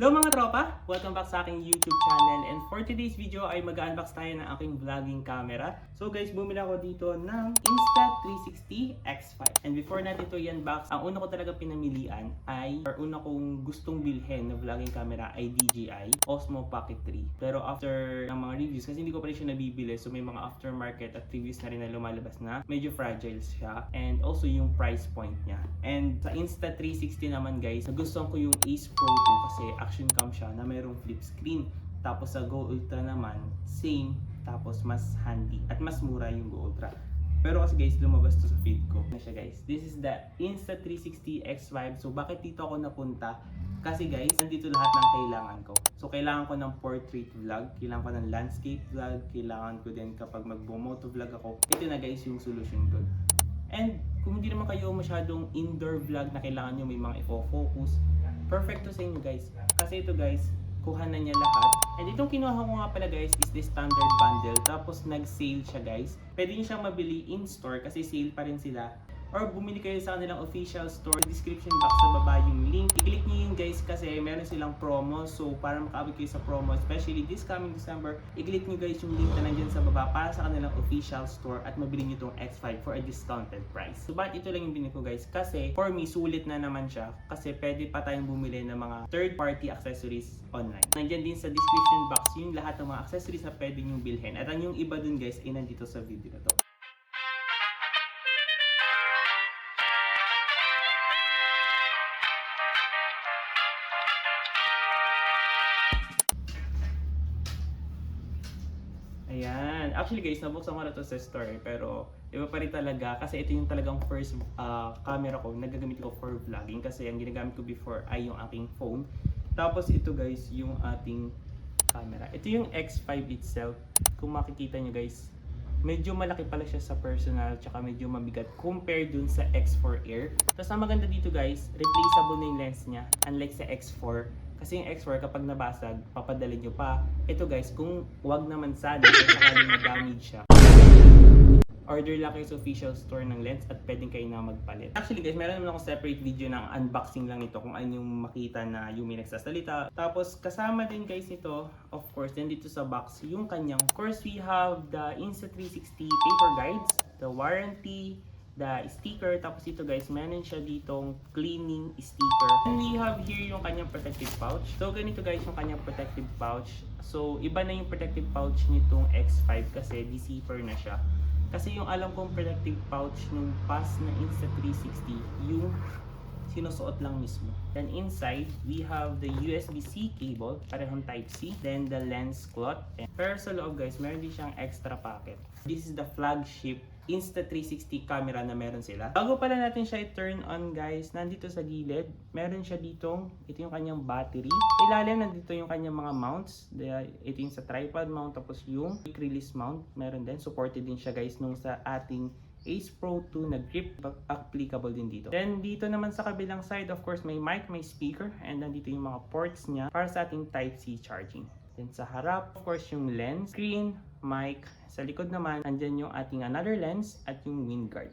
Hello mga tropa! Welcome back sa aking YouTube channel, and for today's video ay mag-unbox tayo ng aking vlogging camera. So guys, bumili ako dito ng Insta360 X5. And before natin ito i-unbox, ang una ko talaga pinamilian ay, or una kong gustong bilhin na vlogging camera ay DJI Osmo Pocket 3. Pero after ng mga reviews, kasi hindi ko pa rin siya nabibili, so may mga aftermarket at reviews na rin na lumalabas na medyo fragile siya. And also yung price point niya. And sa Insta360 naman guys, nagustuhan ko yung Ace Pro 2 kasi action cam siya na mayroong flip screen. Tapos sa Go Ultra naman, same, tapos mas handy at mas mura yung Go Ultra. Pero kasi guys, lumabas to sa feed ko na siya guys. This is the Insta360 X5. So bakit dito ako napunta? Kasi guys, nandito lahat ng kailangan ko. So kailangan ko ng portrait vlog, kailangan ko ng landscape vlog, kailangan ko din kapag mag-moto vlog ako. Ito na guys yung solution doon. And kung hindi naman kayo masyadong indoor vlog na kailangan nyo may mga i-focus, perfect to sa inyo guys. Kasi ito guys, kuha na niya lahat. And itong kinuha ko nga pala guys is the standard bundle. Tapos nag-sale siya guys. Pwede nyo siyang mabili in-store kasi sale pa rin sila. Or bumili kayo sa kanilang official store. Description box sa baba yung link. I-click nyo yun guys kasi meron silang promo. So para makaabot kayo sa promo, especially this coming December, i-click nyo guys yung link na nandyan sa baba para sa kanilang official store at mabili nyo itong X5 for a discounted price. So bakit ito lang yung binili ko guys? Kasi for me, sulit na naman siya. Kasi pwede pa tayong bumili ng mga third party accessories online. Nandyan din sa description box yung lahat ng mga accessories na pwede nyo bilhin. At ang yung iba dun guys ay nandito sa video na to. Ayan. Actually guys, nabuksan ko na to sa store pero iba pa rin talaga kasi ito yung talagang first camera ko na gagamit ko for vlogging kasi ang ginagamit ko before ay yung aking phone. Tapos ito guys, yung ating camera. Ito yung X5 itself. Kung makikita nyo guys, medyo malaki pala siya sa personal tsaka medyo mabigat compared dun sa X4 Air. Tapos ang maganda dito guys, replaceable na yung lens niya unlike sa X4. Kasi yung X4 kapag nabasag, papadalhin nyo pa. Ito guys, kung wag naman sana kung sakaling na-damage siya, order lang kayo sa official store ng lens at pwedeng kayo na magpalit. Actually guys, meron naman ako separate video ng unboxing lang nito kung ano yung makita na yung may nagsasalita. Tapos kasama din guys nito, of course, din dito sa box, yung kanyang, of course we have the Insta360 paper guides, the warranty, the sticker, tapos ito guys, meron siya ditong cleaning sticker. And we have here yung kanyang protective pouch. So ganito guys yung kanyang protective pouch. So iba na yung protective pouch nitong X5 kasi di-zipper na siya. Kasi yung alam kong protective pouch nung past na Insta360, yung sinusuot lang mismo. Then inside, we have the USB-C cable, parehong Type-C. Then the lens cloth. Pero sa loob guys, meron din siyang extra pocket. This is the flagship Insta360 camera na meron sila. Bago pala natin siya i-turn on guys, nandito sa gilid, meron siya ditong, ito yung kanyang battery. Ilalim, nandito yung kanyang mga mounts. Ito yung sa tripod mount, tapos yung quick release mount, meron din. Supported din siya guys nung sa ating Ace Pro 2 na grip, applicable din dito. Then dito naman sa kabilang side, of course, may mic, may speaker, and nandito yung mga ports niya para sa ating Type-C charging. Then sa harap, of course, yung lens, screen, mic. Sa likod naman, andyan yung ating another lens at yung wind guard.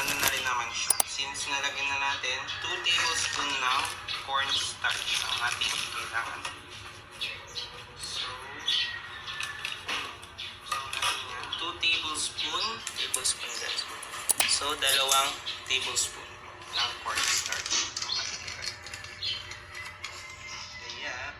Ano na rin naman siya. Since nalagyan na natin 2 tablespoon ng cornstarch ang ating kailangan. So, natin yan. 2 tablespoon guys. So, 2 tablespoon ng cornstarch. Kaya,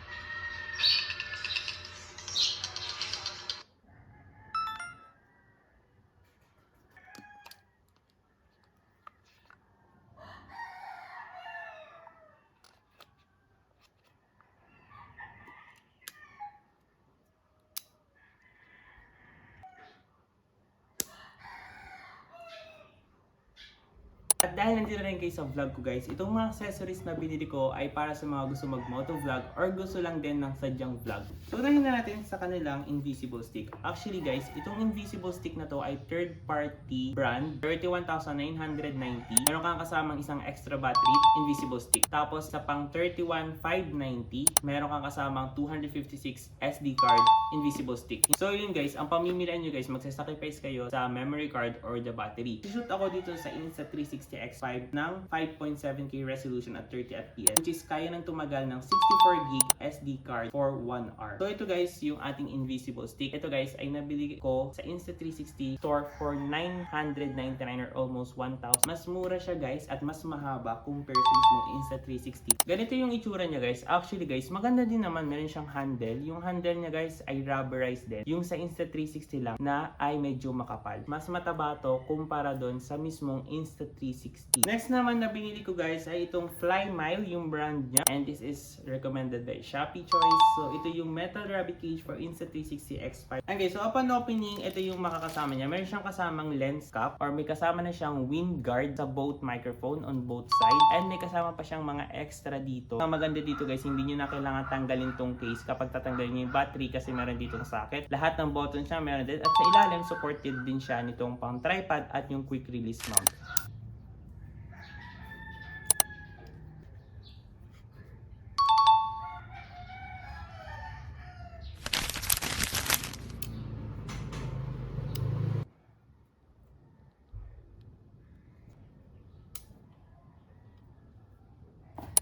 At At dahil nandito rin kayo sa vlog ko guys, itong mga accessories na binili ko ay para sa mga gusto mag-motovlog or gusto lang din ng sadyang vlog. So unahin na natin sa kanilang invisible stick. Actually guys, itong invisible stick na to ay third party brand, 31,990. Meron kang kasamang isang extra battery, invisible stick. Tapos sa pang 31,590, meron kang kasamang 256 SD card, invisible stick. So yun guys, ang pamimilian nyo guys, magsasacrifice kayo sa memory card or the battery. Shoot ako dito sa Insta360 X5 ng 5.7K resolution at 30 fps, which is kaya nang tumagal ng 64GB SD card for 1 hour. So ito guys, yung ating invisible stick. Ito guys ay nabili ko sa Insta360 store for 999 or almost 1,000. Mas mura siya guys at mas mahaba compare sa mismong Insta360. Ganito yung itsura niya guys. Actually guys, maganda din naman. Meron siyang handle. Yung handle niya guys ay rubberized din. Yung sa Insta360 lang na ay medyo makapal. Mas mataba to kumpara doon sa mismong Insta360. Next naman na binili ko guys ay itong Flymile, yung brand niya. And this is recommended by Shopee Choice. So ito yung metal rabbit cage for Insta360 X5. Okay, so upon opening, ito yung makakasama niya. Meron siyang kasamang lens cap or may kasama na siyang wind guard sa both microphone on both side. And may kasama pa siyang mga extra dito. Ang maganda dito guys, hindi nyo na kailangan tanggalin tong case kapag tatanggalin nyo yung battery kasi meron ditong socket. Lahat ng button siya meron din. At sa ilalim, supported din siya nitong pang tripod at yung quick release mount.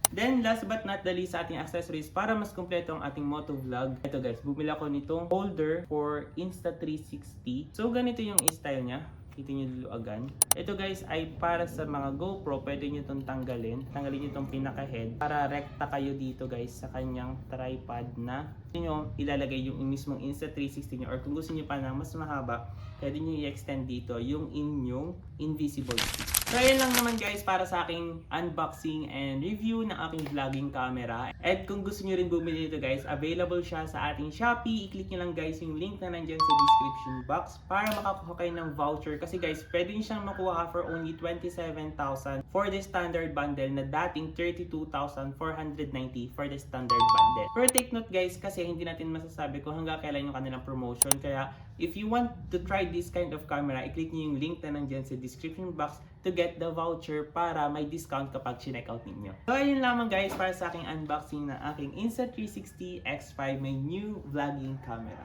Then last but not the least sa ating accessories para mas kumpleto ang ating motovlog. Ito guys, bumili ako nitong holder for Insta360. So ganito yung style niya. Kita nyo luluagan. Ito guys ay para sa mga GoPro, pwede nyo itong tanggalin. Tanggalin nyo itong pinaka-head para rekta kayo dito guys sa kanyang tripod na nyo ilalagay yung mismong Insta360 nyo or kung gusto nyo pa na mas mahaba, pwede nyo i-extend dito yung inyong invisible stick. So ayun lang naman guys para sa aking unboxing and review ng aking vlogging camera. At kung gusto nyo rin bumili nito guys, available siya sa ating Shopee. I-click nyo lang guys yung link na nandyan sa description box para makakuha kayo ng voucher. Kasi guys, pwede nyo siyang makuha for only 27,000 for the standard bundle na dating 32,490 for the standard bundle. Pero take note guys, kasi hindi natin masasabi kung hanggang kailan yung kanilang promotion. Kaya if you want to try this kind of camera, i-click nyo yung link na nandyan sa description box to get the voucher para may discount kapag chinek out ninyo. So ayun lamang guys para sa aking unboxing na aking Insta360 X5, may new vlogging camera.